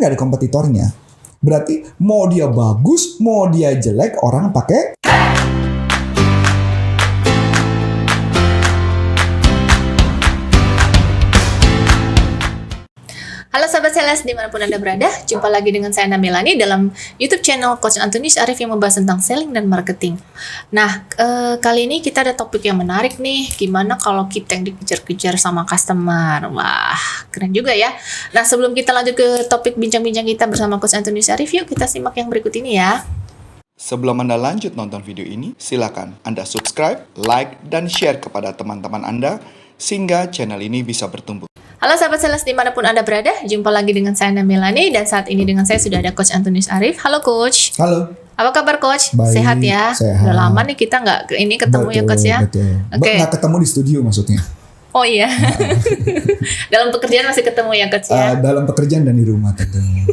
nggak ada kompetitornya. Berarti mau dia bagus, mau dia jelek, orang pakai. Halo sahabat sales dimanapun Anda berada, jumpa lagi dengan saya Namelani dalam YouTube channel Coach Antonius Arif yang membahas tentang selling dan marketing. Nah, kali ini kita ada topik yang menarik nih, gimana kalau kita yang dikejar-kejar sama customer. Wah, keren juga ya. Nah, sebelum kita lanjut ke topik bincang-bincang kita bersama Coach Antonius Arif, yuk kita simak yang berikut ini ya. Sebelum Anda lanjut nonton video ini, silakan Anda subscribe, like, dan share kepada teman-teman Anda sehingga channel ini bisa bertumbuh. Halo sahabat sales dimanapun Anda berada, jumpa lagi dengan saya Namelani dan saat ini dengan saya sudah ada Coach Antonius Arif. Halo Coach. Halo. Apa kabar Coach? Baik, sehat ya? sehat. Udah lama nih kita nggak ketemu ya Coach ya? Betul. Nggak ketemu di studio maksudnya. Oh iya. Dalam pekerjaan masih ketemu ya Coach ya? Dalam pekerjaan dan di rumah tentunya.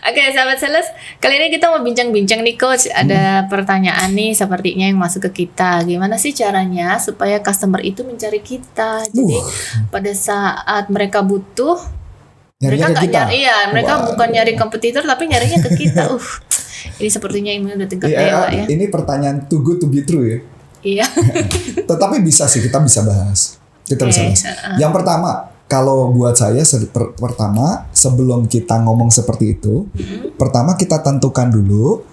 Oke, sahabat sales, kali ini kita mau bincang-bincang nih Coach. Ada pertanyaan nih sepertinya yang masuk ke kita. Gimana sih caranya supaya customer itu mencari kita? Jadi pada saat mereka butuh, mereka nggak nyari, mereka bukan nyari kompetitor tapi nyarinya ke kita. Ini sepertinya ini udah tingkat dewa ya. Ini pertanyaan too good to be true ya. Iya. Tetapi bisa sih, kita bisa bahas. Yang pertama, kalau buat saya pertama sebelum kita ngomong seperti itu, pertama kita tentukan dulu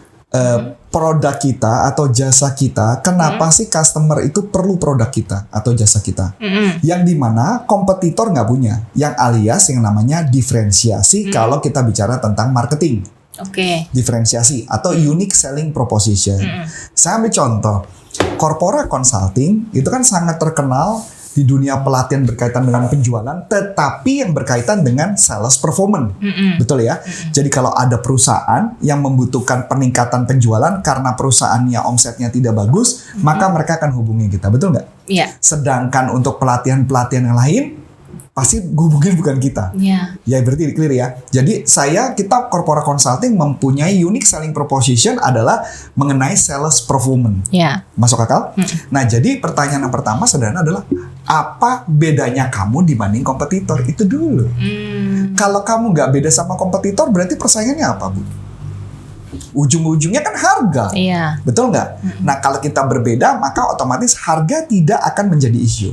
produk kita atau jasa kita. Kenapa sih customer itu perlu produk kita atau jasa kita? Yang dimana kompetitor nggak punya, yang alias yang namanya diferensiasi kalau kita bicara tentang marketing. Diferensiasi atau unique selling proposition. Saya ambil contoh, corporate consulting itu kan sangat terkenal di dunia pelatihan berkaitan dengan penjualan, tetapi yang berkaitan dengan sales performance. Betul ya? Jadi kalau ada perusahaan yang membutuhkan peningkatan penjualan karena perusahaannya omsetnya tidak bagus, maka mereka akan hubungi kita. Betul nggak? Iya. Sedangkan untuk pelatihan-pelatihan yang lain, pasti hubungin bukan kita. Ya berarti clear ya. Jadi kita corporate consulting mempunyai unique selling proposition adalah mengenai sales performance. Masuk akal? Nah jadi pertanyaan yang pertama sederhana adalah apa bedanya kamu dibanding kompetitor? Itu dulu. Kalau kamu nggak beda sama kompetitor berarti persaingannya apa, Bu? Ujung-ujungnya kan harga. Betul nggak? Nah kalau kita berbeda maka otomatis harga tidak akan menjadi isu.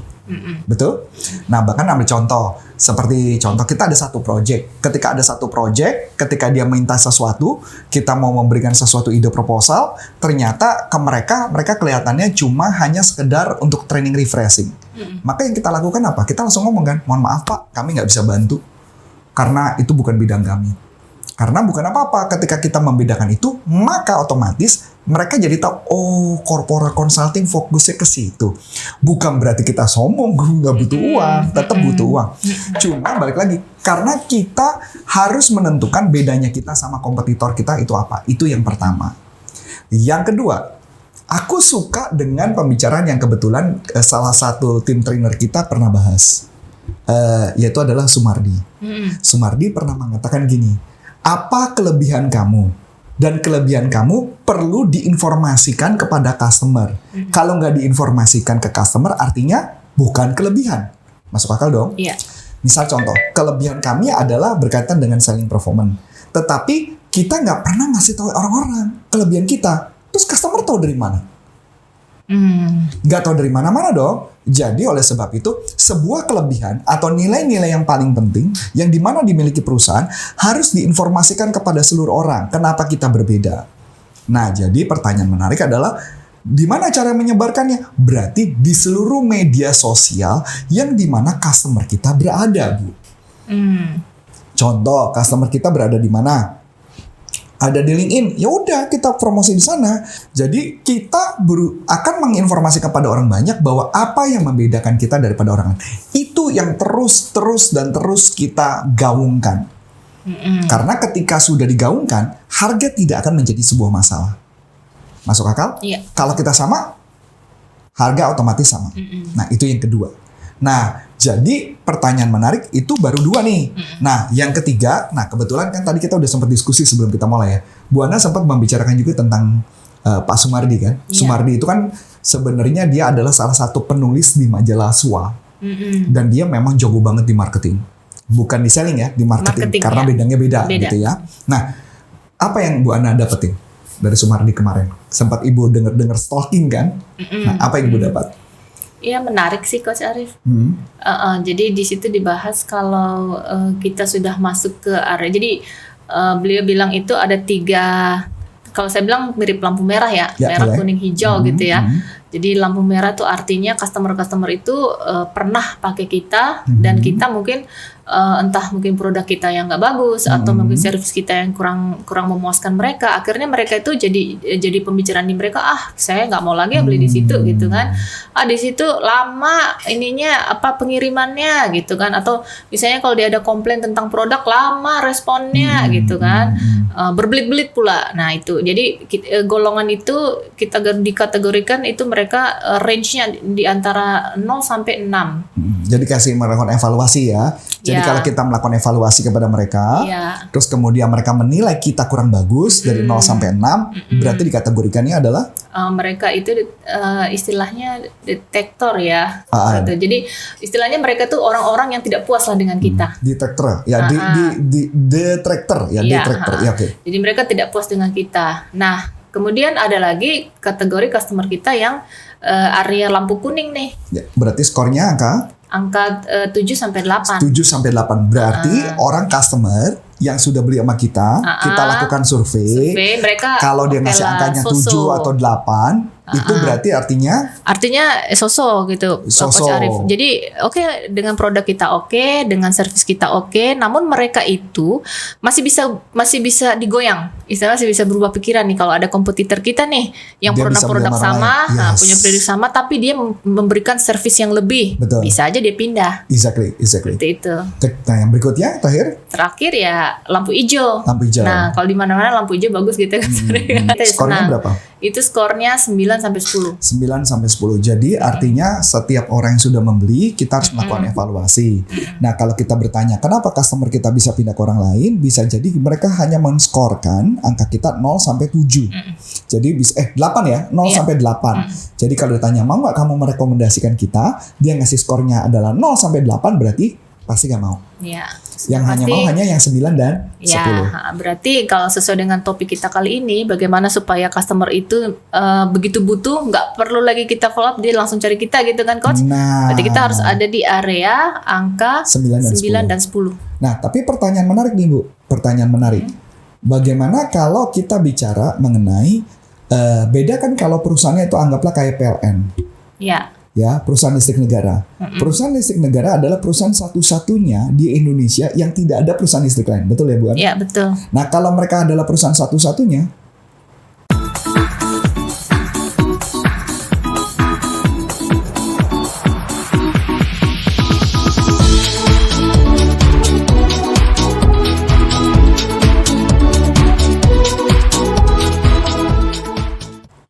Betul? Nah bahkan ambil contoh, seperti contoh kita ada satu project. Ketika ada satu project, ketika dia minta sesuatu, kita mau memberikan sesuatu ide proposal, ternyata ke mereka kelihatannya cuma hanya sekedar untuk training refreshing. Maka yang kita lakukan apa? Kita langsung ngomong kan, mohon maaf Pak, kami nggak bisa bantu karena itu bukan bidang kami. Karena bukan apa-apa, ketika kita membedakan itu, maka otomatis mereka jadi tahu, oh corporate consulting fokusnya ke situ. Bukan berarti kita sombong, nggak butuh uang, tetap butuh uang. Cuma balik lagi, karena kita harus menentukan bedanya kita sama kompetitor kita itu apa. Itu yang pertama. Yang kedua, aku suka dengan pembicaraan yang kebetulan salah satu tim trainer kita pernah bahas. Yaitu adalah Sumardi. Sumardi pernah mengatakan gini, apa kelebihan kamu? Dan kelebihan kamu perlu diinformasikan kepada customer. Kalau nggak diinformasikan ke customer, artinya bukan kelebihan. Masuk akal dong? Misal contoh, kelebihan kami adalah berkaitan dengan selling performance. Tetapi kita nggak pernah ngasih tahu orang-orang kelebihan kita. Terus customer tahu dari mana? Nggak tahu dari mana-mana dong. Jadi oleh sebab itu sebuah kelebihan atau nilai-nilai yang paling penting yang dimana dimiliki perusahaan harus diinformasikan kepada seluruh orang. Kenapa kita berbeda? Nah jadi pertanyaan menarik adalah di mana cara menyebarkannya? Berarti di seluruh media sosial yang dimana customer kita berada, Bu. Contoh customer kita berada di mana? Ada di LinkedIn, ya udah kita promosi di sana. Jadi kita akan menginformasikan kepada orang banyak bahwa apa yang membedakan kita daripada orang lain. Itu yang terus kita gaungkan. Karena ketika sudah digaungkan, harga tidak akan menjadi sebuah masalah. Masuk akal? Kalau kita sama, harga otomatis sama. Nah itu yang kedua. Nah, jadi pertanyaan menarik itu baru dua nih. Nah, yang ketiga, kebetulan kan tadi kita udah sempat diskusi sebelum kita mulai ya. Bu Ana sempat membicarakan juga tentang Pak Sumardi kan. Sumardi itu kan sebenarnya dia adalah salah satu penulis di majalah SWA. Dan dia memang jago banget di marketing. Bukan di selling ya, di marketing karena ya. bidangnya beda gitu ya. Nah, apa yang Bu Ana dapetin dari Sumardi kemarin? Sempat Ibu dengar stalking kan? Nah, apa yang Ibu dapat? Iya, menarik sih Coach Arif. Jadi di situ dibahas kalau kita sudah masuk ke area. Jadi beliau bilang itu ada 3, kalau saya bilang mirip lampu merah ya, merah, boleh. Kuning, hijau gitu ya. Jadi lampu merah tuh artinya customer itu pernah pakai kita dan kita mungkin entah mungkin produk kita yang nggak bagus atau mungkin service kita yang kurang memuaskan mereka. Akhirnya mereka itu jadi pembicaraan di mereka, saya nggak mau lagi beli di situ gitu kan. Di situ lama ininya pengirimannya gitu kan, atau misalnya kalau dia ada komplain tentang produk lama responnya gitu kan. Berbelit-belit pula. Nah, itu. Jadi golongan itu kita dikategorikan itu mereka range-nya di antara 0 sampai 6. Jadi kasih melakukan evaluasi ya. Jadi kalau kita melakukan evaluasi kepada mereka, terus kemudian mereka menilai kita kurang bagus dari 0 sampai 6, berarti dikategorikannya adalah mereka itu istilahnya detektor ya. Gitu. Jadi istilahnya mereka tuh orang-orang yang tidak puas lah dengan kita. Detektor ya, detektor ya, detektor ya, oke. Jadi mereka tidak puas dengan kita. Nah, kemudian ada lagi kategori customer kita yang area lampu kuning nih. Ya, berarti skornya angka 7 sampai 8. 7 sampai 8 berarti orang customer yang sudah beli sama kita lakukan survei mereka kalau dia ngasih angkanya 7 atau 8 itu berarti artinya gitu Coach Arif. Jadi dengan produk kita dengan service kita namun mereka itu masih bisa digoyang. Istilahnya masih bisa berubah pikiran nih kalau ada kompetitor kita nih yang produk sama, punya produk sama tapi dia memberikan service yang lebih. Betul. Bisa aja dia pindah. Exactly. Seperti itu. Nah, yang berikutnya terakhir ya lampu hijau. Nah, kalau di mana-mana lampu hijau bagus gitu kan. Skornya berapa? Itu skornya 9 sampai 10. 9 sampai 10. Jadi artinya setiap orang yang sudah membeli kita harus melakukan evaluasi. Nah, kalau kita bertanya kenapa customer kita bisa pindah ke orang lain, bisa jadi mereka hanya menskorkan angka kita 0 sampai 7. Jadi bisa 8 ya, 0 sampai 8. Jadi kalau ditanya mau nggak kamu merekomendasikan kita, dia ngasih skornya adalah 0 sampai 8 berarti pasti nggak mau. Iya. Yang hanya mau hanya yang 9 dan 10. Ya, berarti kalau sesuai dengan topik kita kali ini, bagaimana supaya customer itu begitu butuh, nggak perlu lagi kita follow up, dia langsung cari kita gitu kan Coach? Nah, berarti kita harus ada di area angka 9 dan 10. Nah, tapi pertanyaan menarik nih Bu, Bagaimana kalau kita bicara mengenai beda kan kalau perusahaannya itu anggaplah kayak PLN. Ya, perusahaan listrik negara. Perusahaan listrik negara adalah perusahaan satu-satunya di Indonesia yang tidak ada perusahaan listrik lain. Betul ya, Bu Ana? Iya, betul. Nah, kalau mereka adalah perusahaan satu-satunya,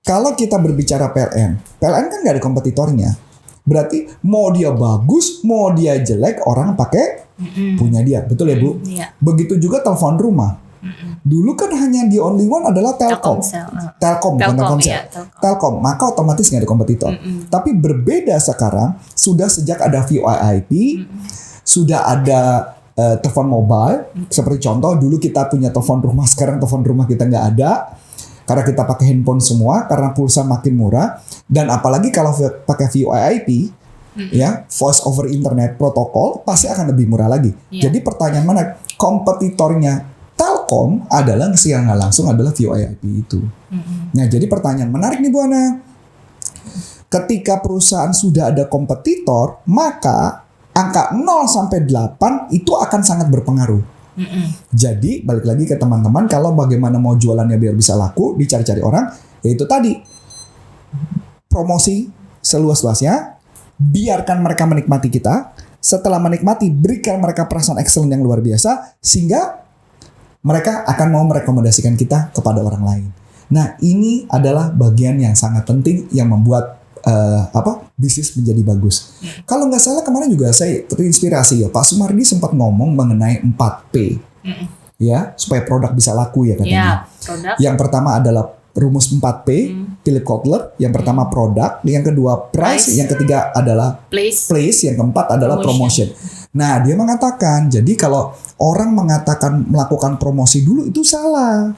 kalau kita berbicara PLN kan nggak ada kompetitornya. Berarti mau dia bagus, mau dia jelek, orang pakai punya dia. Betul ya, Bu? Begitu juga telepon rumah. Dulu kan hanya the only one adalah Telkom. Telkom, maka otomatis nggak ada kompetitor. Tapi berbeda sekarang, sudah sejak ada VoIP, sudah ada telepon mobile. Seperti contoh, dulu kita punya telepon rumah, sekarang telepon rumah kita nggak ada. Karena kita pakai handphone semua, karena pulsa makin murah, dan apalagi kalau pakai VoIP, ya, voice over internet protokol pasti akan lebih murah lagi. Jadi pertanyaan mana? Kompetitornya Telkom adalah yang nggak langsung adalah VoIP itu. Nah, jadi pertanyaan menarik nih Bu Ana. Ketika perusahaan sudah ada kompetitor, maka angka 0 sampai 8 itu akan sangat berpengaruh. Jadi balik lagi ke teman-teman, kalau bagaimana mau jualannya biar bisa laku, dicari-cari orang, yaitu tadi promosi seluas-luasnya, biarkan mereka menikmati kita, setelah menikmati berikan mereka perasaan excellent yang luar biasa sehingga mereka akan mau merekomendasikan kita kepada orang lain. Nah, ini adalah bagian yang sangat penting yang membuat bisnis menjadi bagus. Kalau nggak salah kemarin juga saya terinspirasi ya, Pak Sumardi sempat ngomong mengenai 4P. Ya, supaya produk bisa laku ya katanya. Yang pertama adalah rumus 4P, Philip Kotler. Yang pertama produk, yang kedua price, yang ketiga adalah place, yang keempat adalah promotion. Nah, dia mengatakan, jadi kalau orang mengatakan melakukan promosi dulu itu salah.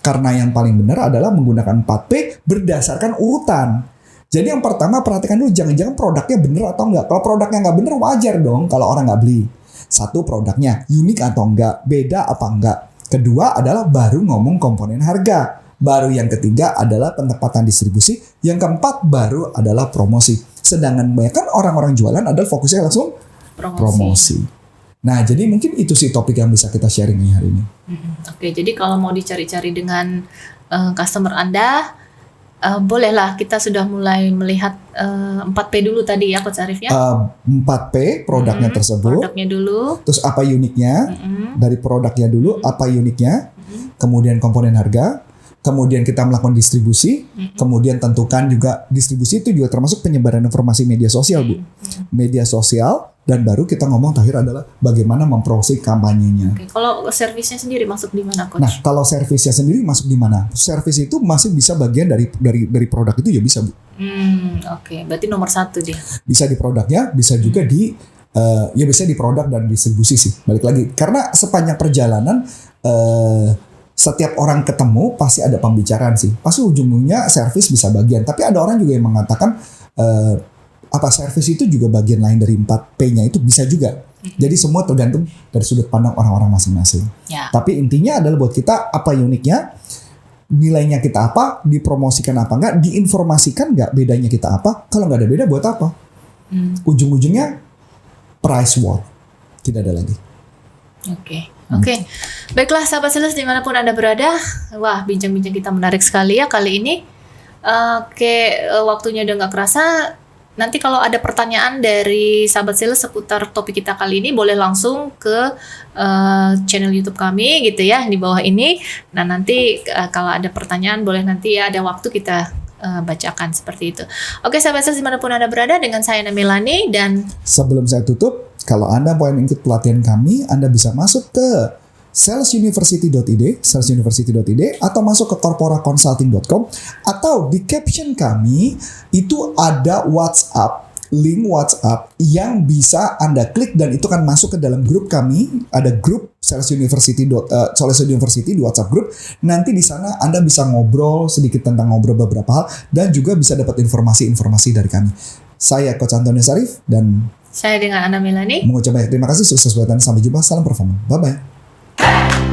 Karena yang paling benar adalah menggunakan 4P berdasarkan urutan. Jadi yang pertama perhatikan dulu, jangan-jangan produknya benar atau enggak. Kalau produknya nggak benar, wajar dong kalau orang nggak beli. Satu, produknya unik atau enggak, beda apa enggak. Kedua adalah baru ngomong komponen harga. Baru yang ketiga adalah penempatan distribusi. Yang keempat baru adalah promosi. Sedangkan banyak kan orang-orang jualan adalah fokusnya langsung promosi. Nah, jadi mungkin itu sih topik yang bisa kita sharing nih hari ini. Oke, jadi kalau mau dicari-cari dengan customer Anda, bolehlah kita sudah mulai melihat 4P dulu tadi ya Coach Arif ya. 4P produknya tersebut. Produknya dulu. Terus apa uniknya? Dari produknya dulu, apa uniknya? Kemudian komponen harga. Kemudian kita melakukan distribusi. Kemudian tentukan juga distribusi itu juga termasuk penyebaran informasi media sosial, Bu. Media sosial. Dan baru kita ngomong terakhir adalah bagaimana mempromosi kampanyenya. Oke, kalau servisnya sendiri masuk di mana, Coach? Nah, kalau servisnya sendiri masuk di mana? Servis itu masih bisa bagian dari produk itu ya bisa, Bu. Oke, berarti nomor 1 dia. Bisa di produknya, bisa juga di ya bisa di produk dan distribusi sih. Balik lagi, karena sepanjang perjalanan setiap orang ketemu pasti ada pembicaraan sih. Pasti ujung-ujungnya servis bisa bagian. Tapi ada orang juga yang mengatakan apa servis itu juga bagian lain dari 4P-nya itu bisa juga. Jadi semua tergantung dari sudut pandang orang-orang masing-masing. Ya. Tapi intinya adalah buat kita apa uniknya, nilainya kita apa, dipromosikan apa enggak, diinformasikan enggak bedanya kita apa. Kalau enggak ada beda buat apa? Ujung-ujungnya price war. Tidak ada lagi. Oke. Baiklah sahabat sales dimanapun Anda berada. Wah, bincang-bincang kita menarik sekali ya kali ini. Waktunya udah gak kerasa. Nanti kalau ada pertanyaan dari sahabat sales seputar topik kita kali ini, boleh langsung ke channel YouTube kami gitu ya di bawah ini. Nah nanti kalau ada pertanyaan boleh nanti ya ada waktu kita bacakan seperti itu. Oke sahabat sales dimanapun Anda berada, dengan saya Melani dan sebelum saya tutup, kalau Anda mau ikut pelatihan kami, Anda bisa masuk ke salesuniversity.id atau masuk ke corporaconsulting.com, atau di caption kami itu ada WhatsApp, link WhatsApp yang bisa Anda klik dan itu kan masuk ke dalam grup kami. Ada grup Sales University di WhatsApp grup. Nanti di sana Anda bisa ngobrol beberapa hal dan juga bisa dapat informasi-informasi dari kami. Saya Coach Antonius Arif dan saya dengan Ana Melani mengucapkan terima kasih, sukses buat Anda, sampai jumpa, salam performa, bye bye.